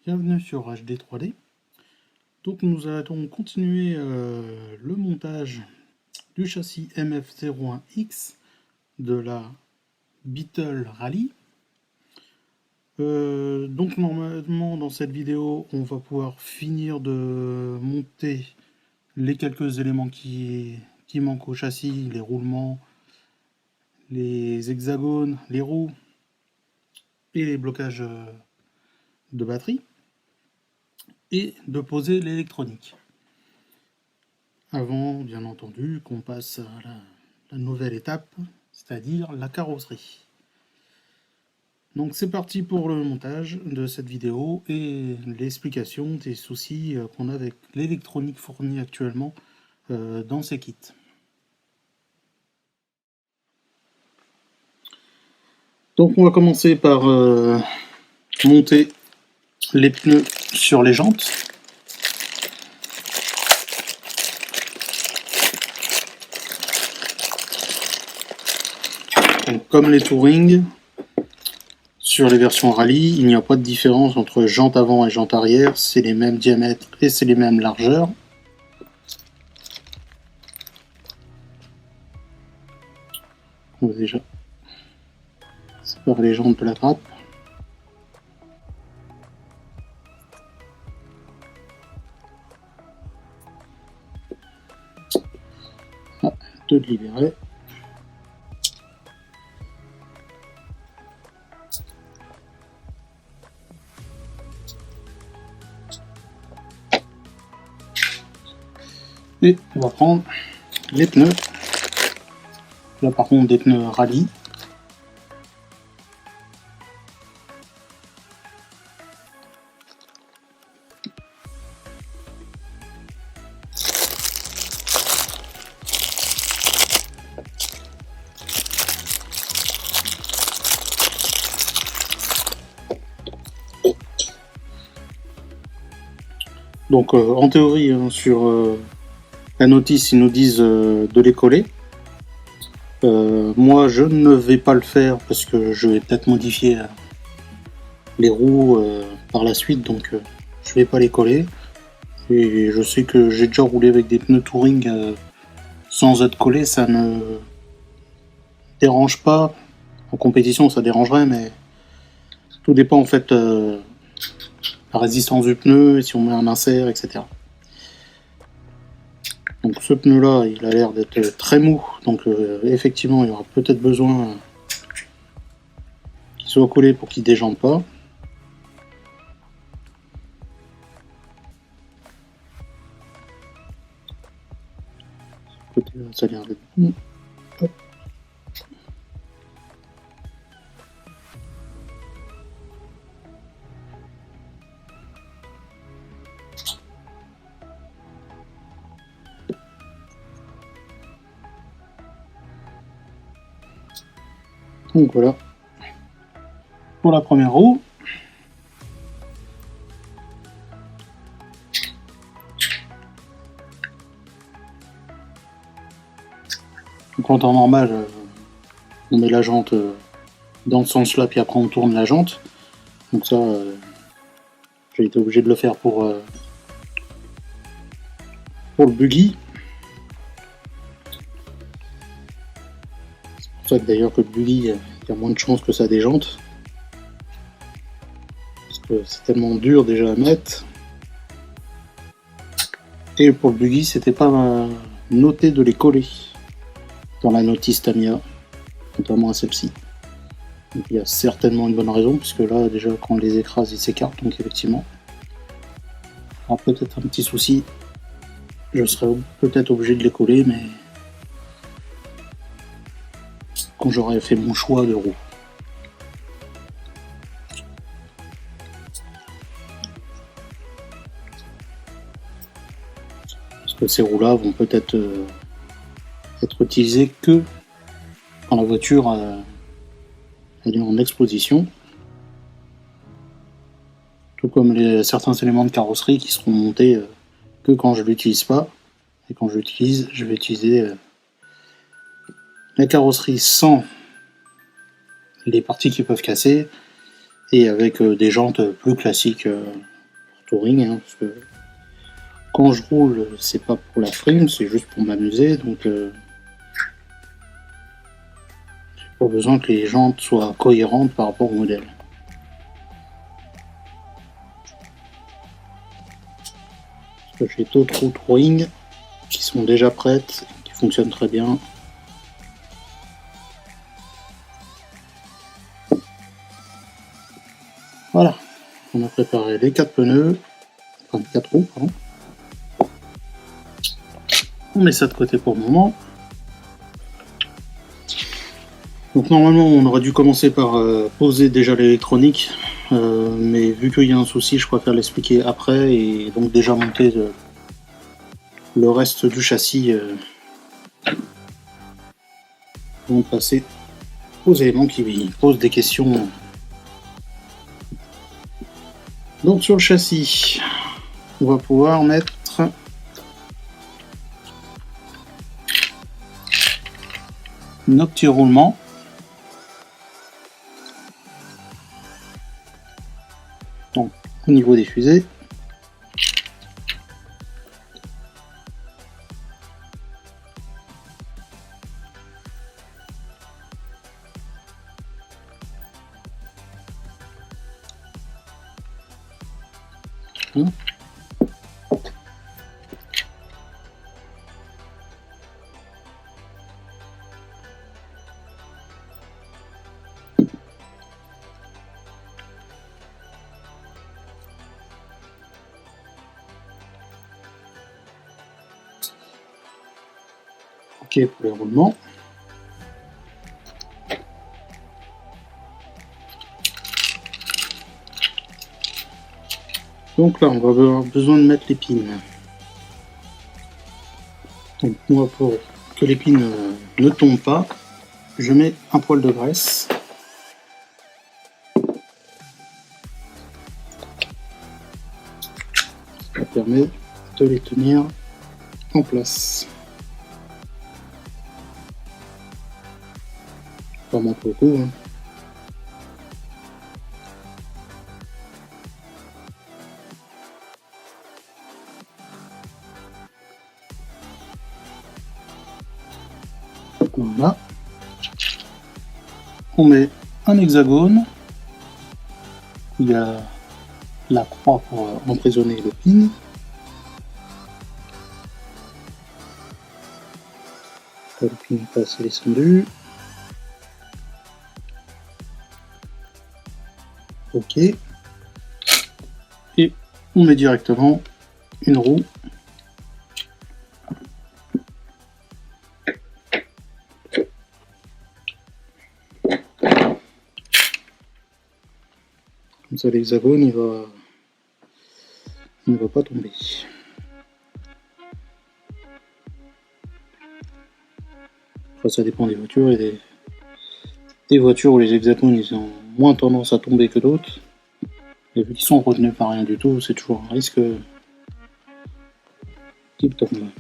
Bienvenue sur HD 3D. Donc nous allons continuer le montage du châssis MF01X de la Beetle Rally. Donc normalement dans cette vidéo on va pouvoir finir de monter les quelques éléments qui manquent au châssis, les roulements, les hexagones, les roues et les blocages de batterie, et de poser l'électronique. Avant, bien entendu, qu'on passe à la nouvelle étape, c'est-à-dire la carrosserie. Donc c'est parti pour le montage de cette vidéo et l'explication des soucis qu'on a avec l'électronique fournie actuellement dans ces kits. Donc on va commencer par monter les pneus sur les jantes. Donc, comme les Touring, sur les versions rallye, il n'y a pas de différence entre jante avant et jante arrière, c'est les mêmes diamètres et c'est les mêmes largeurs. On va déjà séparer les jantes de la grappe. De libérer. Et on va prendre les pneus. Là par contre des pneus rallye. Donc en théorie sur la notice ils nous disent de les coller. Moi je ne vais pas le faire parce que je vais peut-être modifier les roues par la suite, donc je vais pas les coller. Et je sais que j'ai déjà roulé avec des pneus Touring sans être collés, ça ne dérange pas. En compétition ça dérangerait, mais tout dépend en fait la résistance du pneu, si on met un insert, etc. Donc ce pneu là il a l'air d'être très mou, donc effectivement il y aura peut-être besoin qu'il soit collé pour qu'il ne déjante pas. Ce côté là ça a l'air d'être bon. Hop. Donc voilà pour la première roue. Donc en temps normal, on met la jante dans ce sens là, puis après on tourne la jante. Donc ça, j'ai été obligé de le faire pour le buggy. C'est pour ça que d'ailleurs que le buggy, il y a moins de chances que ça déjante. Parce que c'est tellement dur déjà à mettre. Et pour le buggy, c'était pas noté de les coller dans la notice Tamiya, notamment à celle-ci. Donc il y a certainement une bonne raison, puisque là déjà quand on les écrase ils s'écartent, donc effectivement. Alors peut-être un petit souci, je serais peut-être obligé de les coller, mais quand j'aurais fait mon choix de roue. Parce que ces roues-là vont peut-être être utilisées que quand la voiture elle est en exposition. Tout comme certains éléments de carrosserie qui seront montés que quand je ne l'utilise pas. Et quand je l'utilise, je vais utiliser la carrosserie sans les parties qui peuvent casser et avec des jantes plus classiques touring, hein, parce que quand je roule, c'est pas pour la frime, c'est juste pour m'amuser, donc j'ai pas besoin que les jantes soient cohérentes par rapport au modèle. Parce que j'ai d'autres roues touring qui sont déjà prêtes, qui fonctionnent très bien. Voilà, on a préparé les 4 pneus, enfin 4 roues, pardon. On met ça de côté pour le moment. Donc normalement on aurait dû commencer par poser déjà l'électronique, mais vu qu'il y a un souci, je préfère l'expliquer après et donc déjà monter le reste du châssis. On va passer aux éléments qui posent des questions. Donc sur le châssis, on va pouvoir mettre nos petits roulements. Donc au niveau des fusées. Ok pour les roulements. Donc là, on va avoir besoin de mettre les pins. Donc moi, pour que les pins ne tombent pas, je mets un poil de graisse. Ça permet de les tenir en place. Pas mal beaucoup. Hein. Voilà. On met un hexagone. Il y a la croix pour emprisonner le pin. Le pin est pas assez descendu. Ok. Et on met directement une roue. Comme ça l'hexagone il ne va pas tomber. Après ça dépend des voitures et des voitures où les hexagones ils ont moins tendance à tomber que d'autres. Et vu qu'ils sont retenus par rien du tout, c'est toujours un risque qu'ils tombent.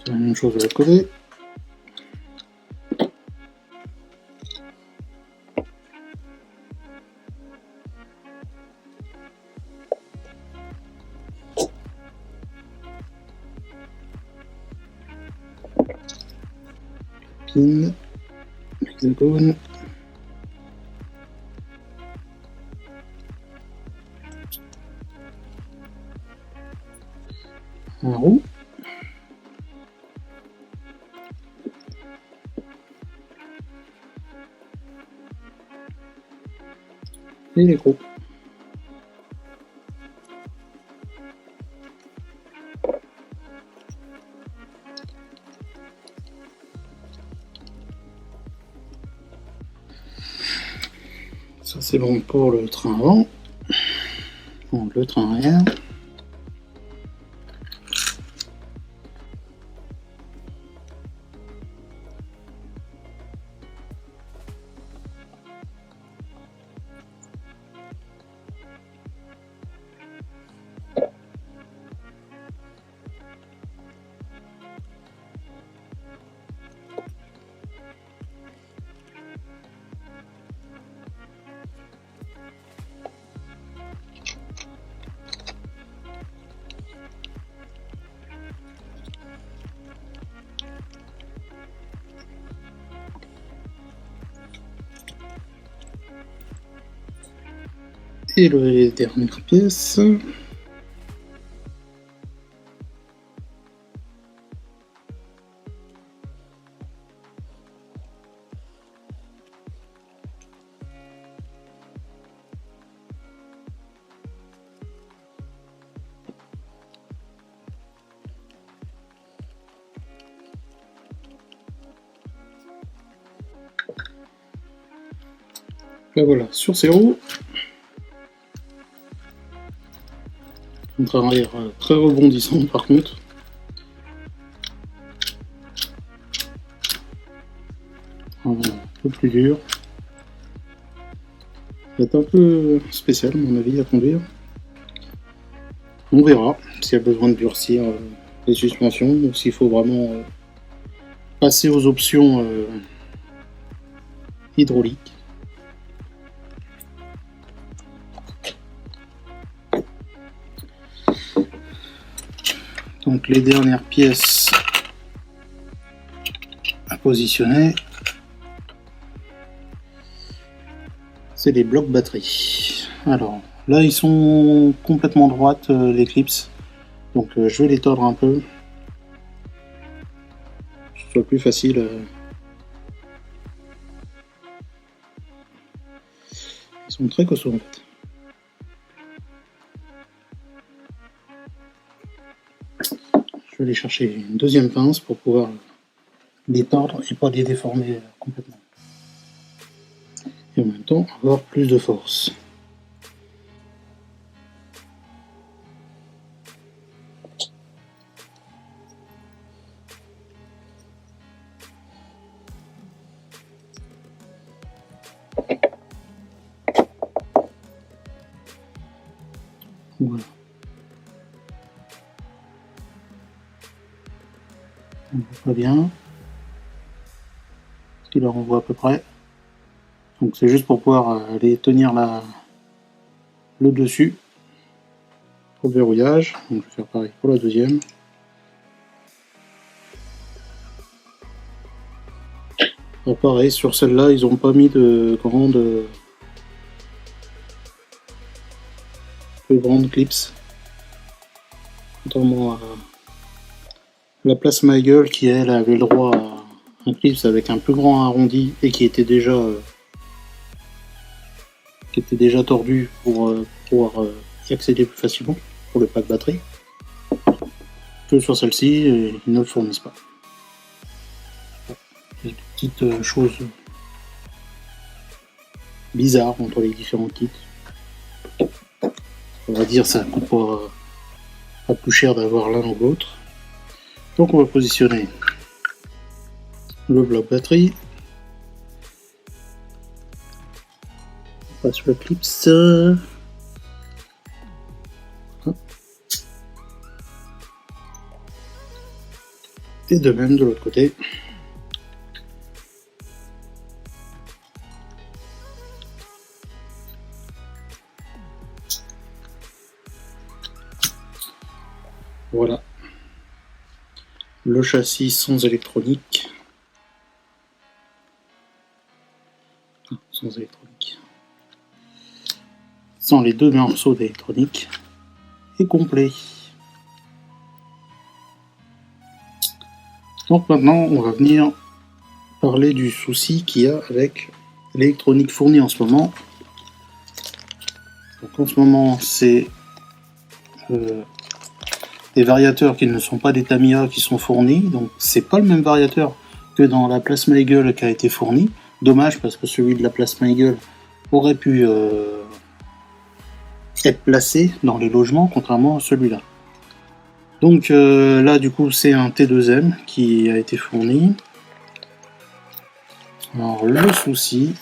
C'est la même chose de l'autre côté. Pin, hexagone. Un roue. Et les gros. Ça c'est bon pour le train avant. Bon, le train arrière. Et les dernières pièces. Là voilà, sur ces roues. Contre arrière très rebondissant par contre. Un peu plus dur. C'est un peu spécial à mon avis à conduire. On verra s'il y a besoin de durcir les suspensions ou s'il faut vraiment passer aux options hydrauliques. Donc les dernières pièces à positionner, c'est les blocs batterie. Alors là ils sont complètement droites les clips, donc je vais les tordre un peu, que ce soit plus facile. Ils sont très costauds en fait. Je vais aller chercher une deuxième pince pour pouvoir les tordre et pas les déformer complètement. Et en même temps avoir plus de force. Voilà. On voit pas bien. Il leur envoie à peu près. Donc c'est juste pour pouvoir aller tenir le dessus pour le verrouillage. Donc je vais faire pareil pour la deuxième. Alors pareil, sur celle-là, ils n'ont pas mis de grandes clips. Contrairement à la Plasma Eagle qui elle avait le droit à un clips avec un plus grand arrondi et qui était déjà tordu pour pouvoir y accéder plus facilement pour le pack batterie. Que sur celle-ci, ils ne le fournissent pas. Il y a des petites choses bizarres entre les différents kits. On va dire ça coûte pas plus cher d'avoir l'un ou l'autre. Donc on va positionner le bloc batterie. On passe le clips. Et de même de l'autre côté. Voilà. Le châssis sans électronique. Sans électronique. Sans les deux morceaux d'électronique. Et complet. Donc maintenant, on va venir parler du souci qu'il y a avec l'électronique fournie en ce moment. Donc en ce moment, c'est des variateurs qui ne sont pas des Tamiya qui sont fournis. Donc c'est pas le même variateur que dans la Plasma Eagle qui a été fourni. Dommage parce que celui de la Plasma Eagle aurait pu être placé dans les logements contrairement à celui-là. Donc là du coup c'est un T2M qui a été fourni. Alors le souci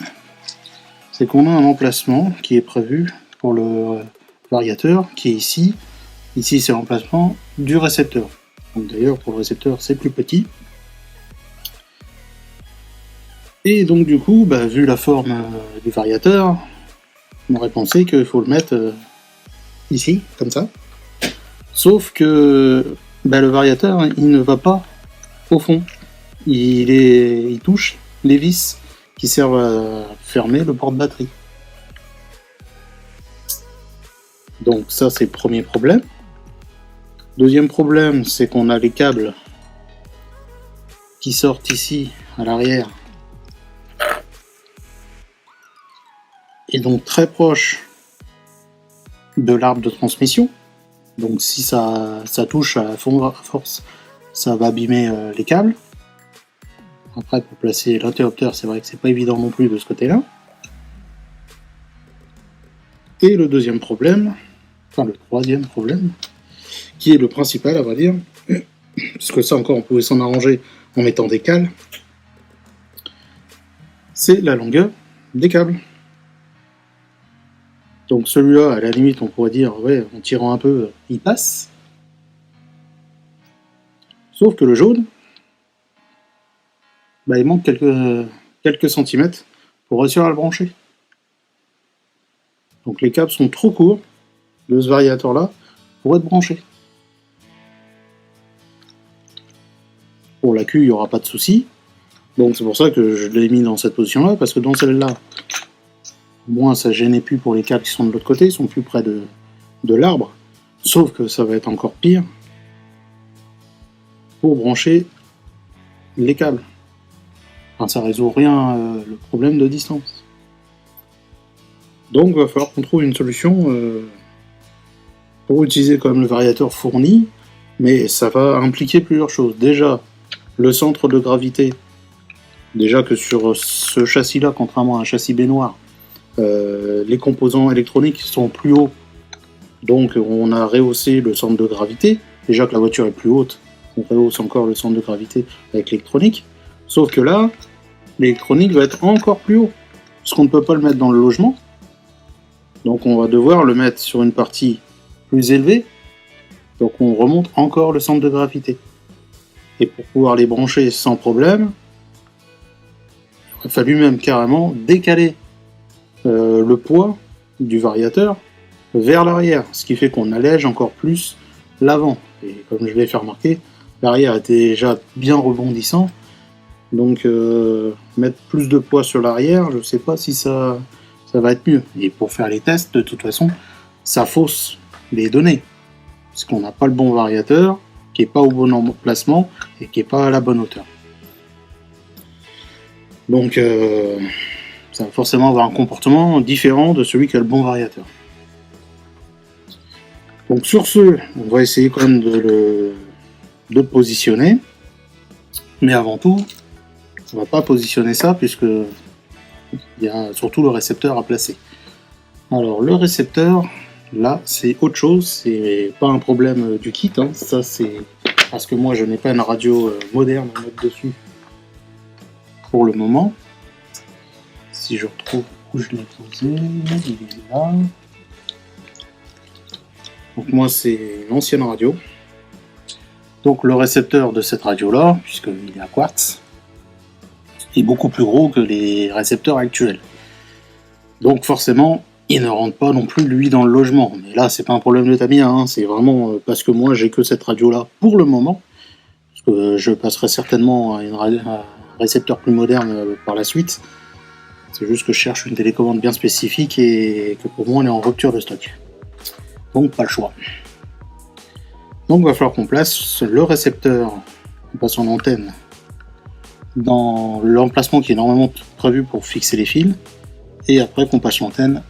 c'est qu'on a un emplacement qui est prévu pour le variateur qui est ici. Ici c'est l'emplacement du récepteur. Donc d'ailleurs pour le récepteur c'est plus petit. Et donc du coup, vu la forme du variateur, on aurait pensé qu'il faut le mettre ici, comme ça. Sauf que le variateur, il ne va pas au fond. Il touche les vis qui servent à fermer le porte-batterie. Donc ça, c'est le premier problème. Deuxième problème, c'est qu'on a les câbles qui sortent ici, à l'arrière, et donc très proche de l'arbre de transmission. Donc si ça touche à force, ça va abîmer les câbles. Après, pour placer l'interrupteur, c'est vrai que c'est pas évident non plus de ce côté-là. Et le deuxième problème, enfin le troisième problème, qui est le principal à vrai dire, parce que ça encore on pouvait s'en arranger en mettant des cales, c'est la longueur des câbles. Donc celui-là, à la limite, on pourrait dire, ouais, en tirant un peu, il passe. Sauf que le jaune, bah, il manque quelques centimètres pour réussir à le brancher. Donc les câbles sont trop courts de ce variateur-là pour être branchés. Pour la Q, il n'y aura pas de souci. Donc c'est pour ça que je l'ai mis dans cette position-là, parce que dans celle-là, au moins ça gênait plus pour les câbles qui sont de l'autre côté, ils sont plus près de l'arbre. Sauf que ça va être encore pire pour brancher les câbles. Enfin, ça résout rien le problème de distance. Donc il va falloir qu'on trouve une solution pour utiliser quand même le variateur fourni, mais ça va impliquer plusieurs choses. Déjà, le centre de gravité. Déjà que sur ce châssis-là, contrairement à un châssis baignoire, les composants électroniques sont plus hauts. Donc on a rehaussé le centre de gravité. Déjà que la voiture est plus haute, on rehausse encore le centre de gravité avec l'électronique. Sauf que là, l'électronique va être encore plus haut. Parce qu'on ne peut pas le mettre dans le logement. Donc on va devoir le mettre sur une partie plus élevée. Donc on remonte encore le centre de gravité. Et pour pouvoir les brancher sans problème, il a fallu même carrément décaler le poids du variateur vers l'arrière, ce qui fait qu'on allège encore plus l'avant. Et comme je l'ai fait remarquer, l'arrière était déjà bien rebondissant, donc mettre plus de poids sur l'arrière, je ne sais pas si ça va être mieux. Et pour faire les tests, de toute façon, ça fausse les données, parce qu'on n'a pas le bon variateur, qui n'est pas au bon emplacement et qui n'est pas à la bonne hauteur. Donc ça va forcément avoir un comportement différent de celui qui a le bon variateur. Donc sur ce, on va essayer quand même de le positionner, mais avant tout, on va pas positionner ça puisque il y a surtout le récepteur à placer. Alors le récepteur, là c'est autre chose, c'est pas un problème du kit, hein. Ça c'est parce que moi je n'ai pas une radio moderne à mettre dessus pour le moment. Si je retrouve où je l'ai posé, il est là. Donc moi c'est une ancienne radio. Donc le récepteur de cette radio là, puisqu'il est à quartz, est beaucoup plus gros que les récepteurs actuels. Donc forcément, il ne rentre pas non plus lui dans le logement. Mais là c'est pas un problème de Tamiya, hein. C'est vraiment parce que moi j'ai que cette radio là pour le moment. Parce que je passerai certainement à un récepteur plus moderne par la suite. C'est juste que je cherche une télécommande bien spécifique et que pour moi on est en rupture de stock. Donc pas le choix. Donc il va falloir qu'on place le récepteur, on passe en antenne, dans l'emplacement qui est normalement prévu pour fixer les fils, et après qu'on passe l'antenne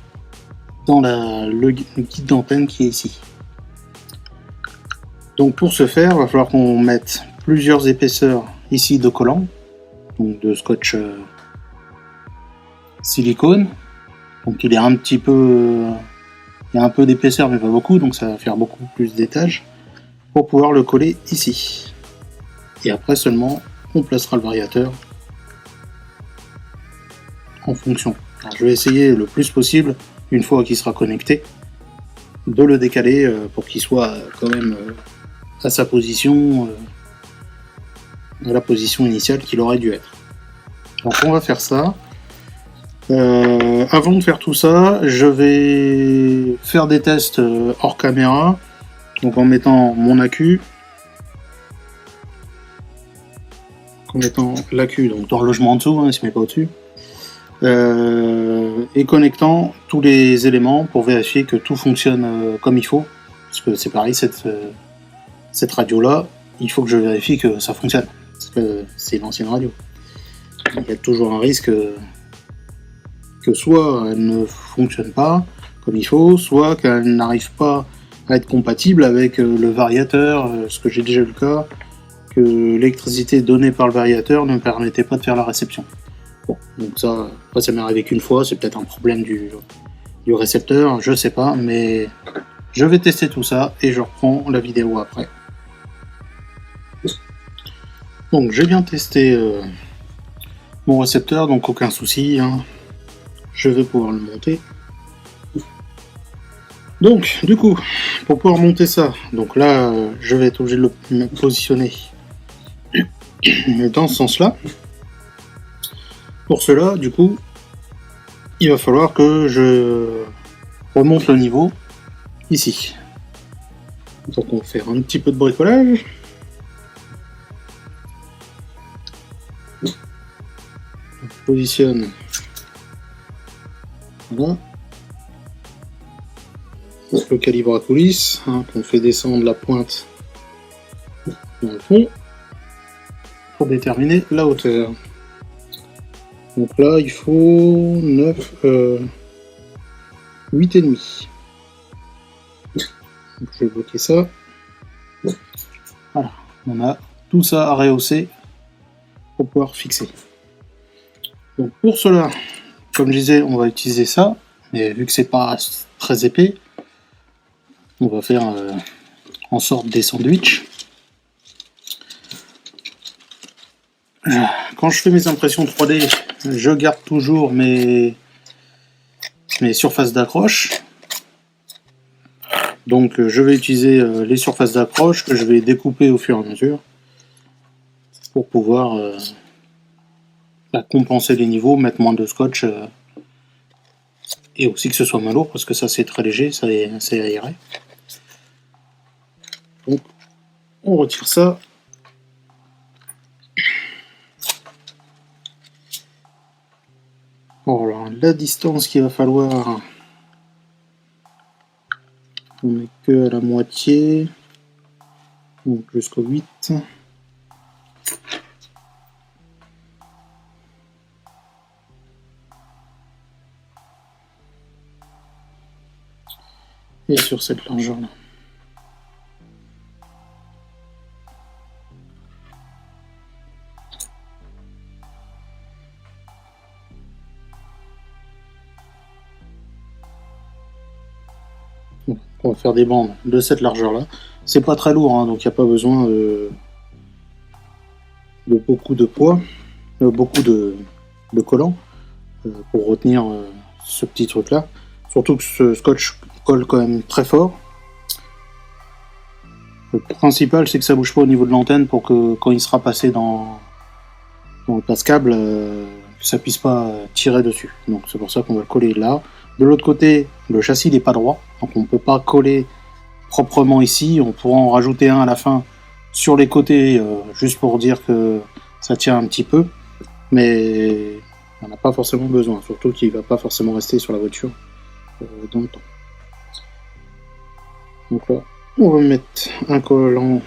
dans le guide d'antenne qui est ici. Donc pour ce faire, il va falloir qu'on mette plusieurs épaisseurs ici de collants, donc de scotch silicone. Donc il est un petit peu, il y a un peu d'épaisseur mais pas beaucoup, donc ça va faire beaucoup plus d'étages pour pouvoir le coller ici. Et après seulement on placera le variateur en fonction. Alors, je vais essayer le plus possible, une fois qu'il sera connecté, de le décaler pour qu'il soit quand même à sa position, à la position initiale qu'il aurait dû être. Donc on va faire ça. Avant de faire tout ça, je vais faire des tests hors caméra, donc en mettant mon accu, donc dans le logement en dessous, hein, il se met pas au-dessus, et connectant tous les éléments pour vérifier que tout fonctionne comme il faut. Parce que c'est pareil, cette radio-là, il faut que je vérifie que ça fonctionne. Parce que c'est une ancienne radio. Il y a toujours un risque que soit elle ne fonctionne pas comme il faut, soit qu'elle n'arrive pas à être compatible avec le variateur, ce que j'ai déjà eu le cas, que l'électricité donnée par le variateur ne permettait pas de faire la réception. Bon, donc ça, après ça m'est arrivé qu'une fois, c'est peut-être un problème du récepteur, je sais pas, mais je vais tester tout ça et je reprends la vidéo après. Donc j'ai bien testé mon récepteur, donc aucun souci, hein. Je vais pouvoir le monter. Donc du coup, pour pouvoir monter ça, donc là je vais être obligé de le positionner dans ce sens-là. Pour cela, du coup, il va falloir que je remonte le niveau ici. Donc on va faire un petit peu de bricolage. On positionne. Voilà. Le calibre à coulisse, hein, qu'on fait descendre la pointe dans le fond pour déterminer la hauteur. Donc là, il faut 9, 8,5. Donc je vais bloquer ça. Voilà, on a tout ça à rehausser pour pouvoir fixer. Donc pour cela, comme je disais, on va utiliser ça, mais vu que c'est pas très épais, on va faire en sorte des sandwichs. Quand je fais mes impressions 3D, je garde toujours mes surfaces d'accroche. Donc je vais utiliser les surfaces d'accroche que je vais découper au fur et à mesure pour pouvoir compenser les niveaux, mettre moins de scotch et aussi que ce soit moins lourd parce que ça c'est très léger, c'est aéré. Donc on retire ça. Alors la distance qu'il va falloir, on n'est que à la moitié, donc jusqu'au 8. Et sur cette largeur là. On va faire des bandes de cette largeur là. C'est pas très lourd, hein, donc il n'y a pas besoin de beaucoup de poids, beaucoup de collants pour retenir ce petit truc là. Surtout que ce scotch colle quand même très fort. Le principal c'est que ça bouge pas au niveau de l'antenne pour que quand il sera passé dans le passe-câble, que ça puisse pas tirer dessus. Donc c'est pour ça qu'on va le coller là. De l'autre côté, le châssis n'est pas droit, donc on ne peut pas coller proprement ici. On pourra en rajouter un à la fin sur les côtés, juste pour dire que ça tient un petit peu, mais on n'a pas forcément besoin, surtout qu'il ne va pas forcément rester sur la voiture dans le temps. Donc là, on va mettre un collant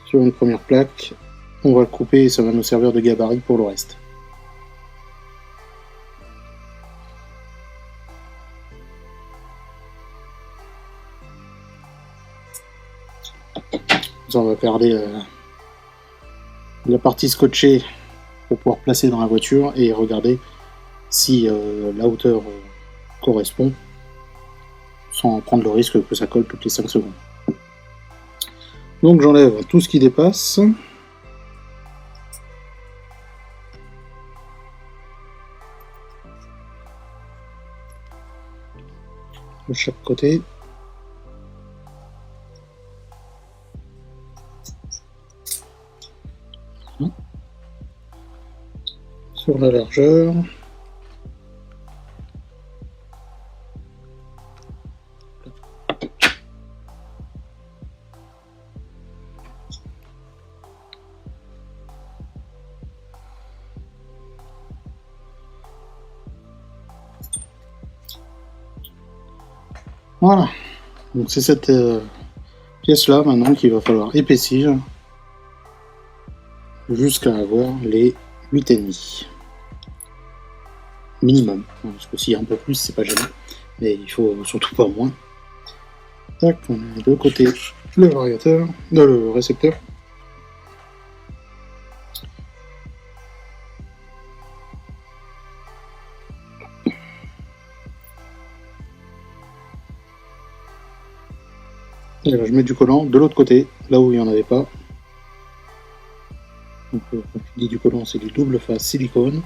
sur une première plaque, on va le couper et ça va nous servir de gabarit pour le reste. Ça, on va garder la partie scotchée pour pouvoir placer dans la voiture et regarder si la hauteur correspond sans prendre le risque que ça colle toutes les 5 secondes. Donc j'enlève tout ce qui dépasse. De chaque côté. Sur la largeur. Voilà, donc c'est cette pièce là maintenant qu'il va falloir épaissir jusqu'à avoir les 8,5 minimum, parce que s'il y a un peu plus c'est pas gênant, mais il faut surtout pas moins. Tac, on a de côté le variateur, le récepteur. Et là, je mets du collant de l'autre côté, là où il n'y en avait pas. Donc, quand je dis du collant, c'est du double face silicone.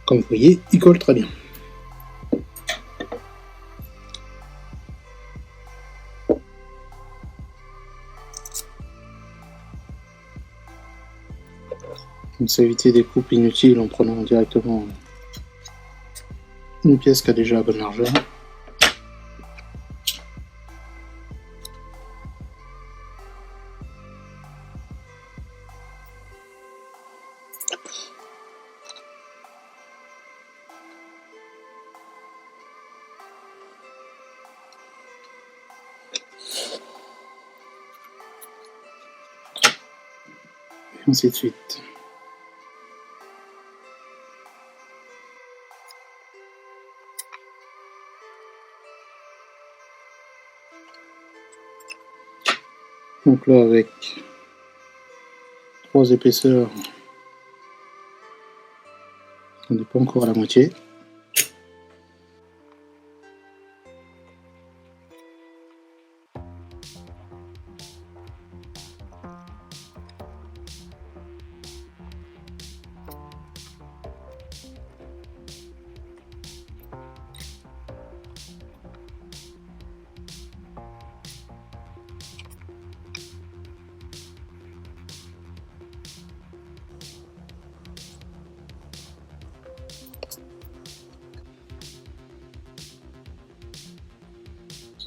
Comme vous voyez, il colle très bien. Donc, ça éviter des coupes inutiles en prenant directement une pièce qui a déjà la bonne largeur. Et ainsi de suite. Donc là, avec 3 épaisseurs, on n'est pas encore à la moitié.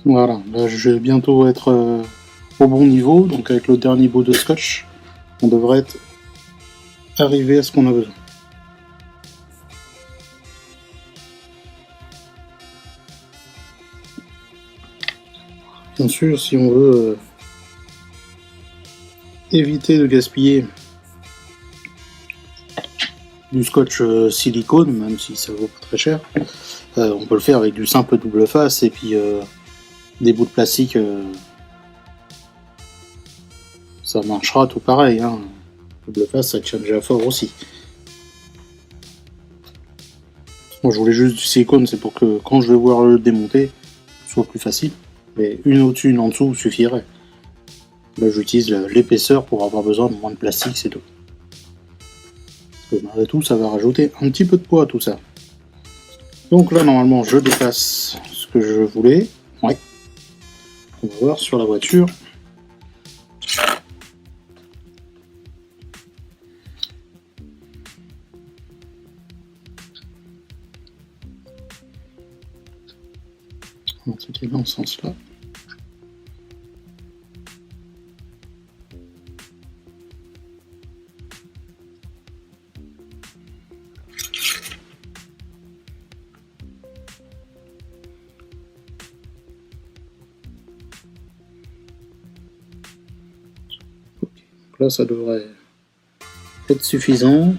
Voilà, là je vais bientôt être au bon niveau, donc avec le dernier bout de scotch, on devrait être arrivé à ce qu'on a besoin. Bien sûr, si on veut éviter de gaspiller du scotch silicone, même si ça vaut pas très cher, on peut le faire avec du simple double face et puis des bouts de plastique, ça marchera tout pareil, hein. Double face, ça tient déjà fort aussi. Moi je voulais juste du silicone, c'est pour que quand je vais voir le démonter, ce soit plus facile. Mais une au-dessus, une en dessous suffirait. Là j'utilise l'épaisseur pour avoir besoin de moins de plastique, c'est tout. Parce que malgré tout, ça va rajouter un petit peu de poids à tout ça. Donc là normalement je déplace ce que je voulais. Ouais. On va voir sur la voiture. C'était dans ce sens-là. Là, ça devrait être suffisant.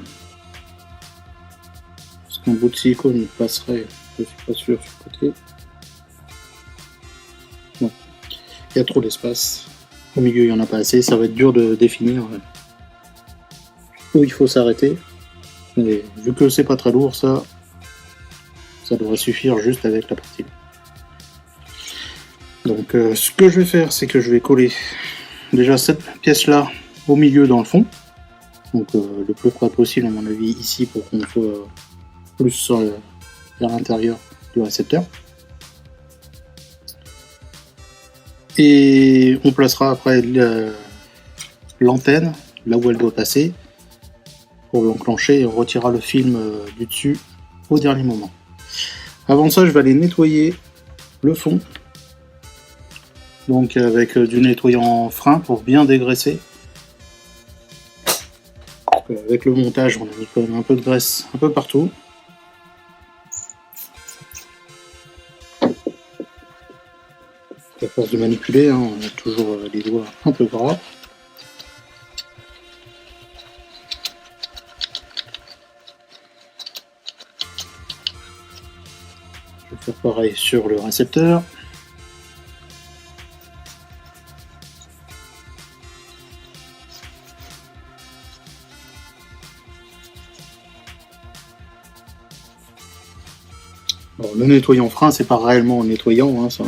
Parce qu'un bout de silicone passerait, je suis pas sûr, sur le côté. Non. Il y a trop d'espace. Au milieu, il n'y en a pas assez. Ça va être dur de définir où il faut s'arrêter. Mais vu que c'est pas très lourd, ça devrait suffire juste avec la partie. Donc, ce que je vais faire, c'est que je vais coller déjà cette pièce-là au milieu dans le fond, donc le plus près possible à mon avis ici pour qu'on soit plus vers l'intérieur du récepteur, et on placera après l'antenne là où elle doit passer pour l'enclencher et on retirera le film du dessus au dernier moment. Avant ça, je vais aller nettoyer le fond, donc avec du nettoyant frein pour bien dégraisser. Alors qu'avec le montage, on a mis quand même un peu de graisse un peu partout. À force de manipuler, hein, on a toujours les doigts un peu gras. Je vais faire pareil sur le récepteur. Alors, le nettoyant frein, c'est pas réellement nettoyant, hein, ça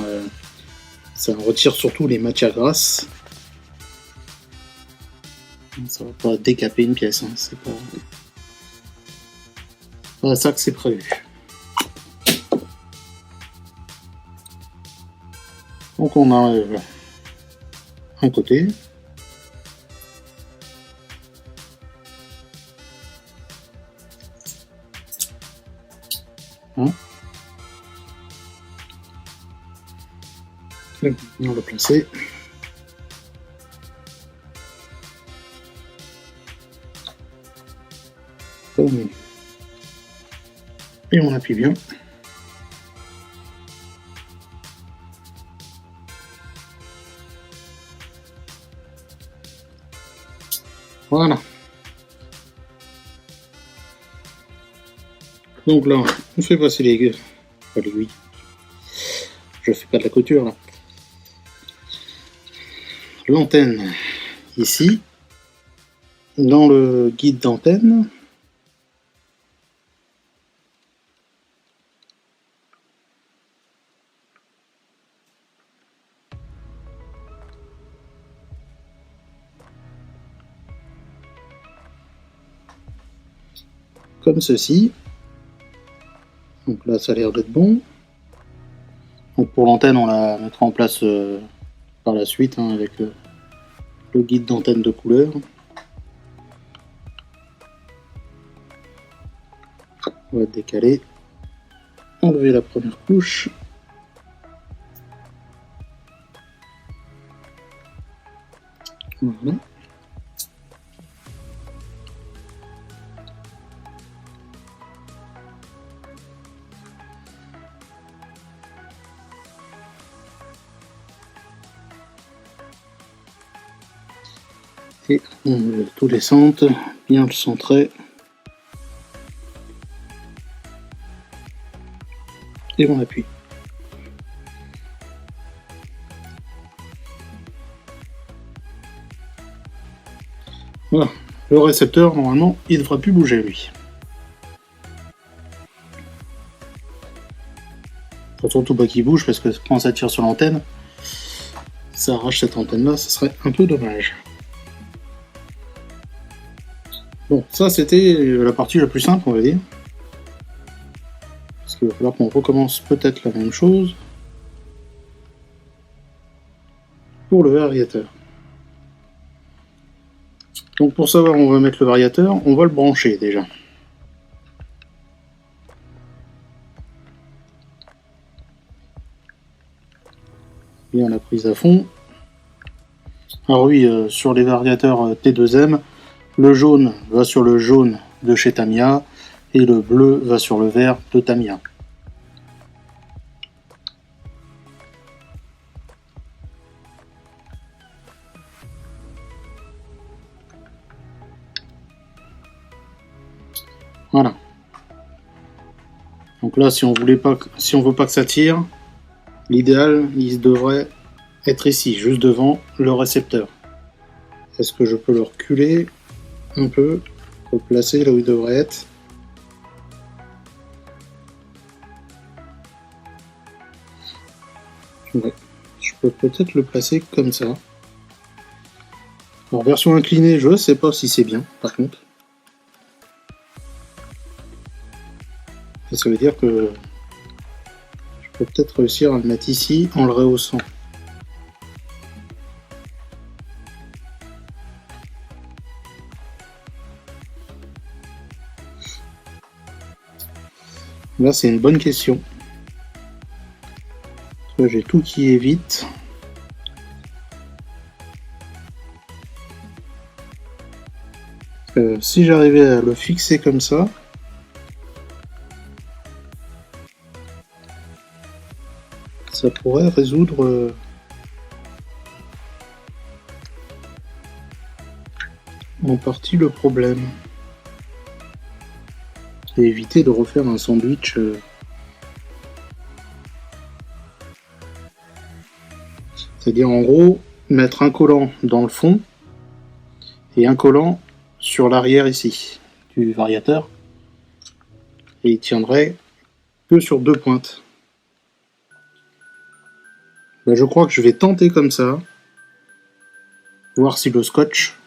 retire surtout les matières grasses. Ça va pas décaper une pièce, hein, c'est pas ça que c'est prévu. Donc on enlève un côté. Hein. Et on va le placer. Et on appuie bien. Voilà. Donc là, on fait passer l'aiguille. Pas l'aiguille. Je fais pas de la couture là. L'antenne ici. Dans le guide d'antenne. Comme ceci. Donc là, ça a l'air d'être bon. Donc pour l'antenne, on la mettra en place par la suite, hein, avec le guide d'antenne de couleur. On va décaler, enlever la première couche. Voilà. Et on met tous les centres, bien le centrer. Et on appuie. Voilà, le récepteur, normalement, il ne devra plus bouger, lui. Faut surtout pas qu'il bouge, parce que quand ça tire sur l'antenne, ça arrache cette antenne-là, ça serait un peu dommage. Bon, ça c'était la partie la plus simple, on va dire. Parce qu'il va falloir qu'on recommence peut-être la même chose pour le variateur. Donc pour savoir où on va mettre le variateur, on va le brancher déjà. Bien la prise à fond. Alors oui, sur les variateurs T2M, le jaune va sur le jaune de chez Tamiya et le bleu va sur le vert de Tamiya. Voilà. Donc là, si on veut pas que ça tire, l'idéal, il devrait être ici, juste devant le récepteur. Est-ce que je peux le reculer un peu pour le placer là où il devrait être? Ouais. Je peux peut-être le placer comme ça. En version inclinée, je sais pas si c'est bien, par contre. Ça veut dire que je peux peut-être réussir à le mettre ici en le rehaussant. Là, c'est une bonne question. J'ai tout qui évite. Si j'arrivais à le fixer comme ça, ça pourrait résoudre en partie le problème. Et éviter de refaire un sandwich c'est-à-dire en gros mettre un collant dans le fond et un collant sur l'arrière ici du variateur et il tiendrait que sur 2 pointes. Là, je crois que je vais tenter comme ça, voir si le scotch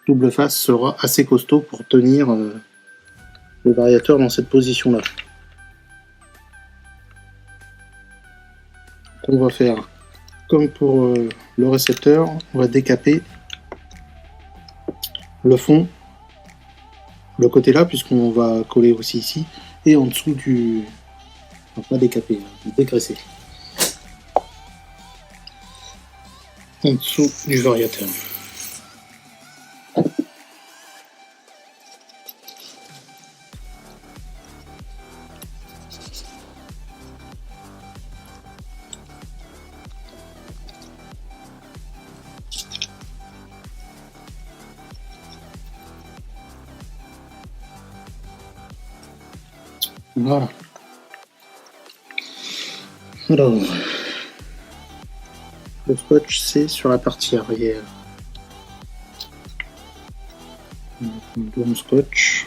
double face sera assez costaud pour tenir le variateur dans cette position là. On va faire comme pour le récepteur, on va décaper le fond, le côté là, puisqu'on va coller aussi ici, et en dessous du... Enfin, pas décaper, dégraisser. En dessous du variateur. Voilà. Alors, le scotch c'est sur la partie arrière. Un bon scotch.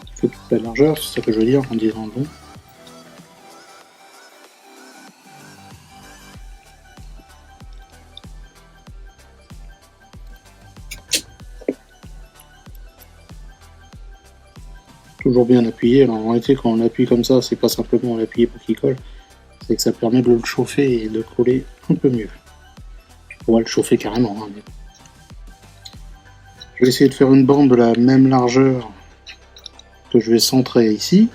Il fait toute la largeur, c'est ça que je veux dire en disant bon. Toujours bien appuyé. Alors, en réalité, quand on appuie comme ça, c'est pas simplement l'appuyer pour qu'il colle, c'est que ça permet de le chauffer et de coller un peu mieux. On va le chauffer carrément. Hein, mais... Je vais essayer de faire une bande de la même largeur que je vais centrer ici.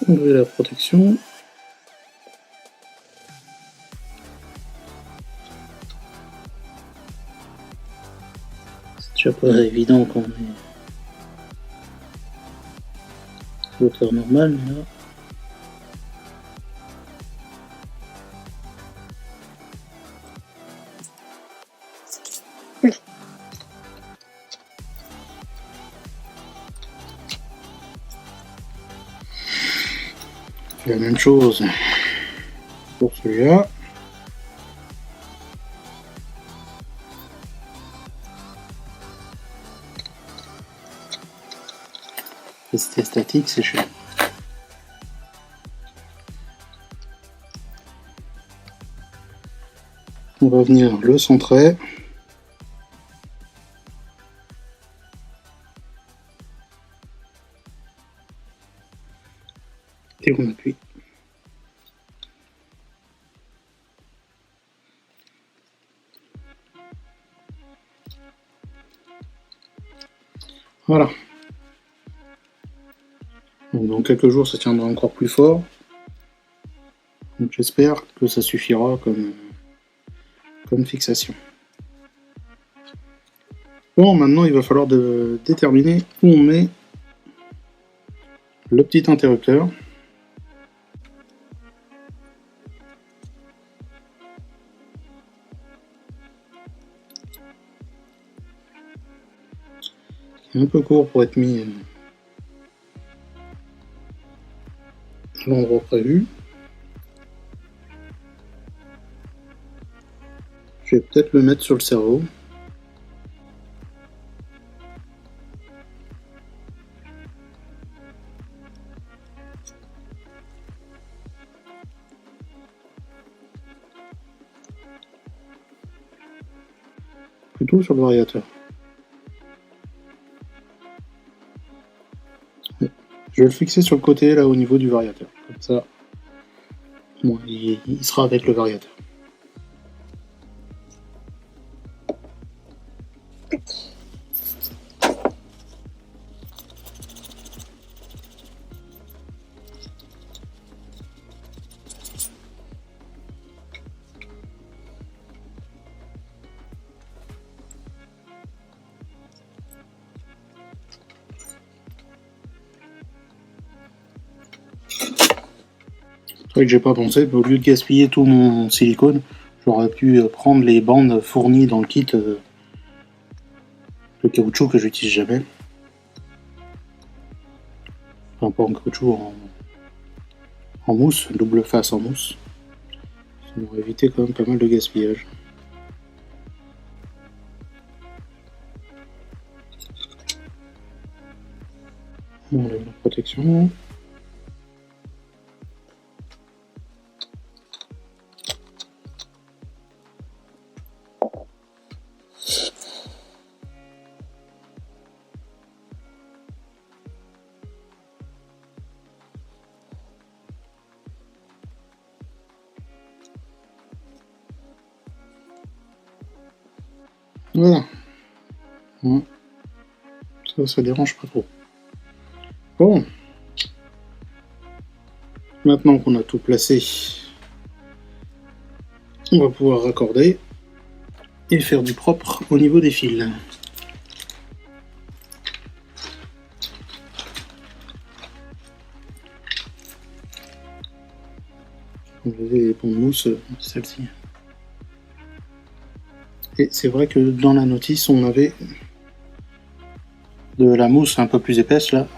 Enlever la protection. C'est déjà pas évident quand on est à hauteur normale, mais là. La même chose pour celui-là. Rester statique, c'est chiant. On va venir le centrer. Et on appuie. Voilà. Donc, dans quelques jours, ça tiendra encore plus fort. Donc j'espère que ça suffira comme fixation. Bon, maintenant il va falloir déterminer où on met le petit interrupteur. Un peu court pour être mis à l'endroit prévu. Je vais peut-être le mettre sur le cerveau. Plutôt sur le variateur. Je vais le fixer sur le côté, là, au niveau du variateur. Comme ça, bon, il sera avec le variateur. C'est vrai que j'ai pas pensé, mais au lieu de gaspiller tout mon silicone, j'aurais pu prendre les bandes fournies dans le kit de caoutchouc que j'utilise jamais. Enfin, pas en caoutchouc, en mousse, double face en mousse. Ça m'aurait évité quand même pas mal de gaspillage. On enlève la protection. Voilà. Ça dérange pas trop. Bon. Maintenant qu'on a tout placé, on va pouvoir raccorder et faire du propre au niveau des fils. Enlever les ponts de mousse, celle-ci. Et c'est vrai que dans la notice, on avait de la mousse un peu plus épaisse là,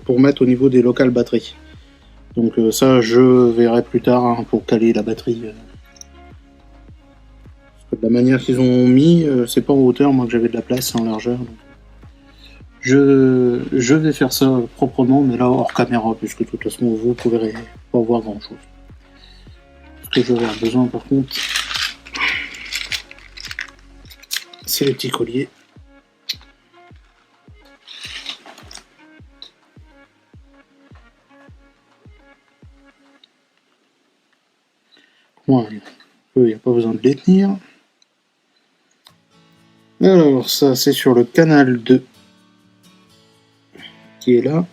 pour mettre au niveau des locales batteries. Donc ça, je verrai plus tard hein, pour caler la batterie. Parce que de la manière qu'ils ont mis, c'est pas en hauteur, moi que j'avais de la place, c'est en largeur. Donc. Je vais faire ça proprement, mais là hors caméra, puisque de toute façon vous pourrez pas voir grand chose. Ce que je vais avoir besoin par contre, c'est les petits colliers. Voilà. Il n'y a pas besoin de les tenir. Alors ça c'est sur le canal 2 qui est là.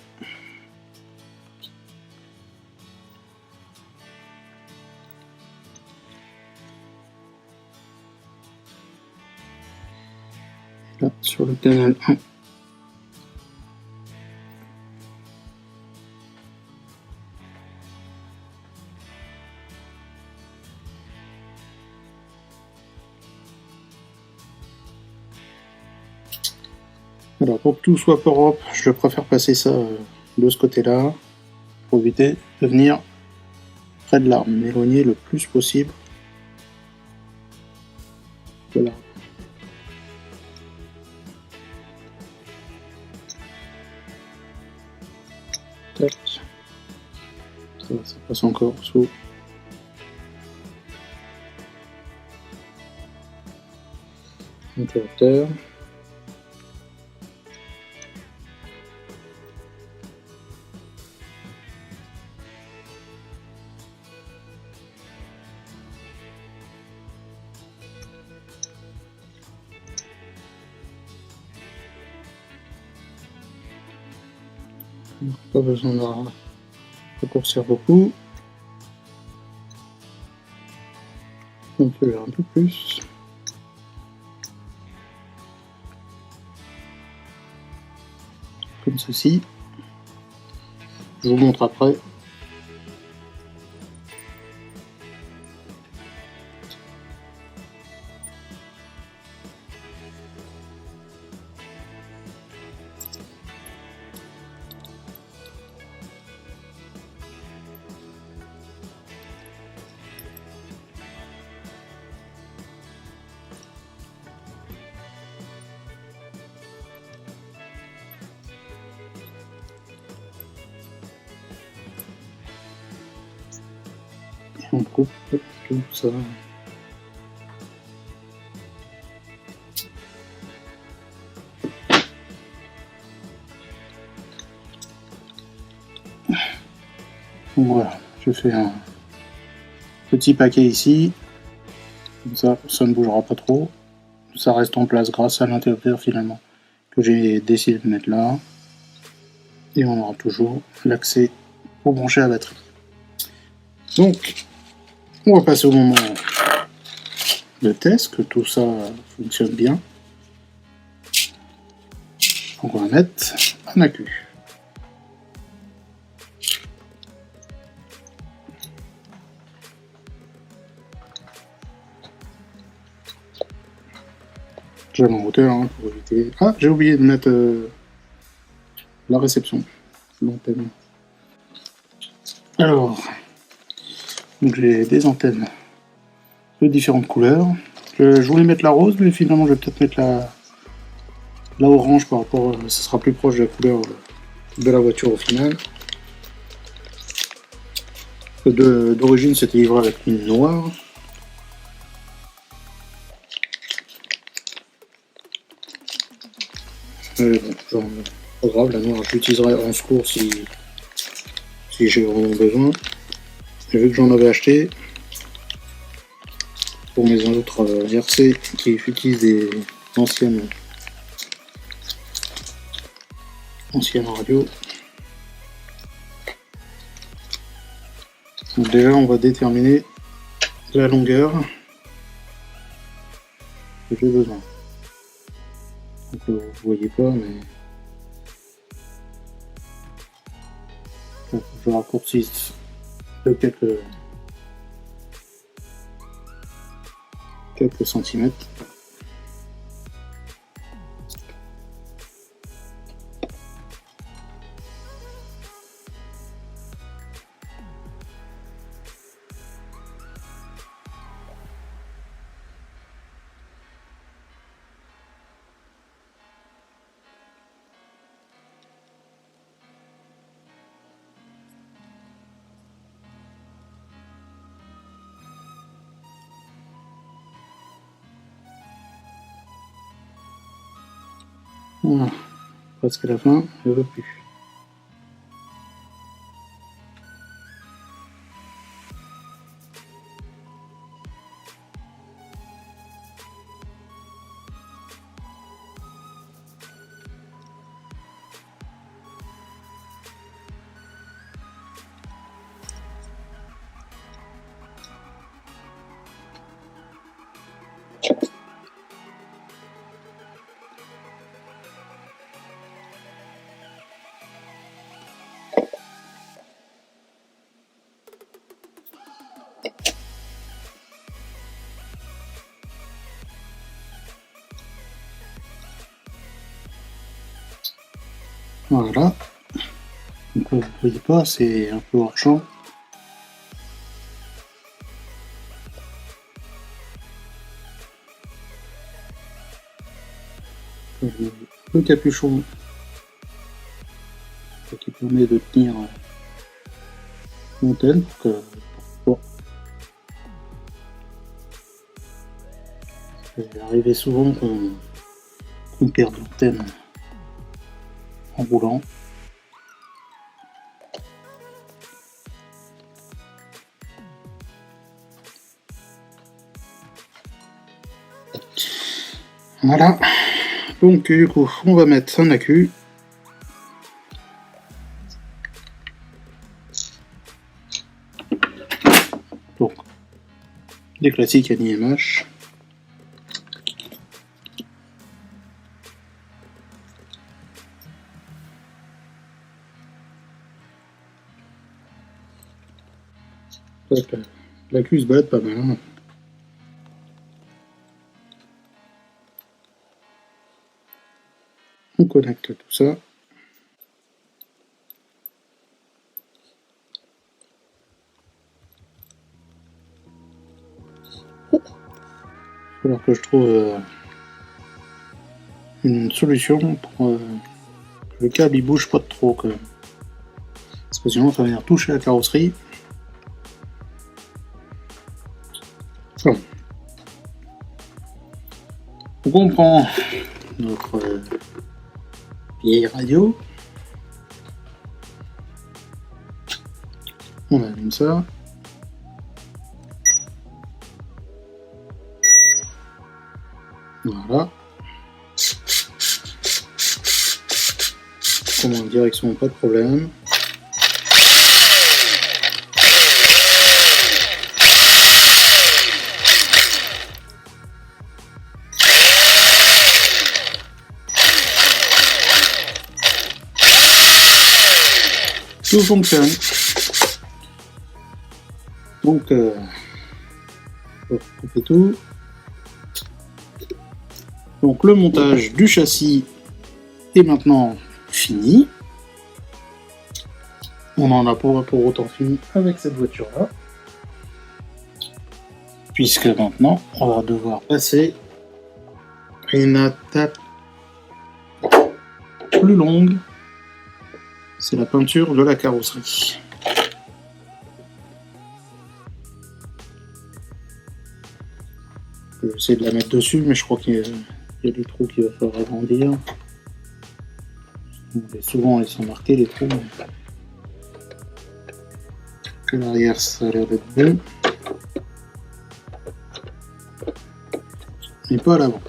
Là sur le canal 1. Alors pour que tout soit propre, je préfère passer ça de ce côté-là pour éviter de venir près de l'arbre, m'éloigner le plus possible de l'arbre. Tac. Ça passe encore sous. Interrupteur. Pas besoin de raccourcir beaucoup. On peut faire un peu plus. Comme ceci. Je vous montre après. Et on coupe tout ça. Donc voilà, je fais un petit paquet ici, comme ça ne bougera pas trop. Ça reste en place grâce à l'interrupteur finalement que j'ai décidé de mettre là. Et on aura toujours l'accès pour brancher la batterie. Donc, on va passer au moment de test, que tout ça fonctionne bien. Donc on va mettre un accu. J'ai en hauteur hein, pour éviter... Ah, j'ai oublié de mettre la réception. L'antenne. Alors, j'ai des antennes de différentes couleurs. Je voulais mettre la rose, mais finalement je vais peut-être mettre la orange par rapport... ce sera plus proche de la couleur de la voiture au final. D'origine c'était livré avec une noire. Bon, pas grave, la noire je l'utiliserai en secours si j'ai vraiment besoin. Et vu que j'en avais acheté pour mes autres RC qui utilisent des anciennes radios. Donc déjà on va déterminer la longueur que j'ai besoin. Donc vous voyez pas mais je raccourcisse de quelques centimètres. Voilà, presque à la fin, je ne veux plus. Voilà. Donc vous ne voyez pas, c'est un peu hors champ. Le capuchon qui permet de tenir l'antenne pour c'est arrivé souvent qu'on perde l'antenne en roulant. Voilà. Donc du coup, on va mettre un accu. Donc, des classiques NiMH. L'accu se balade pas mal. Hein. On connecte tout ça. Il va falloir que je trouve une solution pour que le câble il bouge pas trop quand même. Parce que sinon ça va venir toucher la carrosserie. Bon. Donc on prend notre vieille radio. On allume ça. Voilà. Commande direction, pas de problème. Tout fonctionne. Donc, on va couper tout. Donc, le montage du châssis est maintenant fini. On n'en a pas pour autant fini avec cette voiture-là. Puisque maintenant, on va devoir passer à une étape plus longue. C'est la peinture de la carrosserie. Je vais essayer de la mettre dessus, mais je crois qu'il y a des trous qu'il va falloir agrandir. Et souvent, ils sont marqués, les trous. Que l'arrière, ça a l'air d'être bon. Mais pas à l'avant.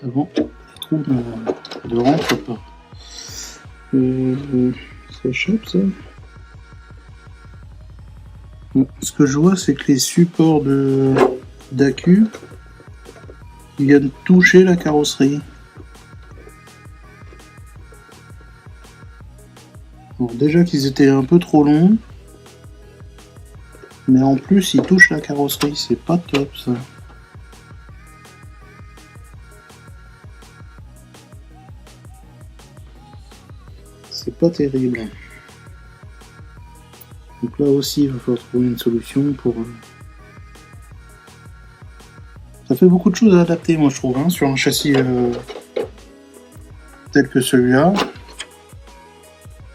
Avant, les trous ne rentrent pas. Ça échappe, ça. Bon, ce que je vois, c'est que les supports d'accu viennent toucher la carrosserie. Alors déjà qu'ils étaient un peu trop longs, mais en plus ils touchent la carrosserie, c'est pas top ça. C'est pas terrible. Donc là aussi il va falloir trouver une solution pour... Ça fait beaucoup de choses à adapter moi je trouve, hein, sur un châssis tel que celui-là.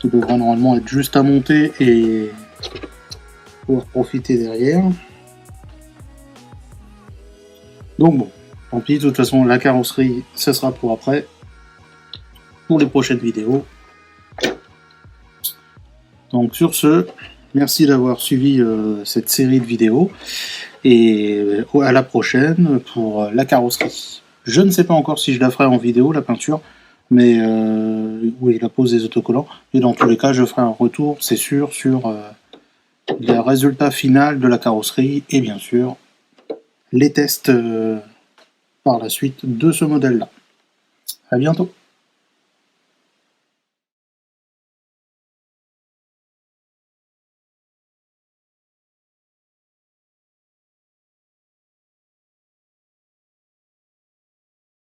Qui devrait normalement être juste à monter et pouvoir profiter derrière. Donc bon, tant pis, de toute façon la carrosserie ça sera pour après, pour les prochaines vidéos. Donc sur ce, merci d'avoir suivi cette série de vidéos et à la prochaine pour la carrosserie. Je ne sais pas encore si je la ferai en vidéo, la peinture, mais oui, la pose des autocollants, et dans tous les cas je ferai un retour, c'est sûr, sur le résultat final de la carrosserie et bien sûr les tests par la suite de ce modèle là. À bientôt.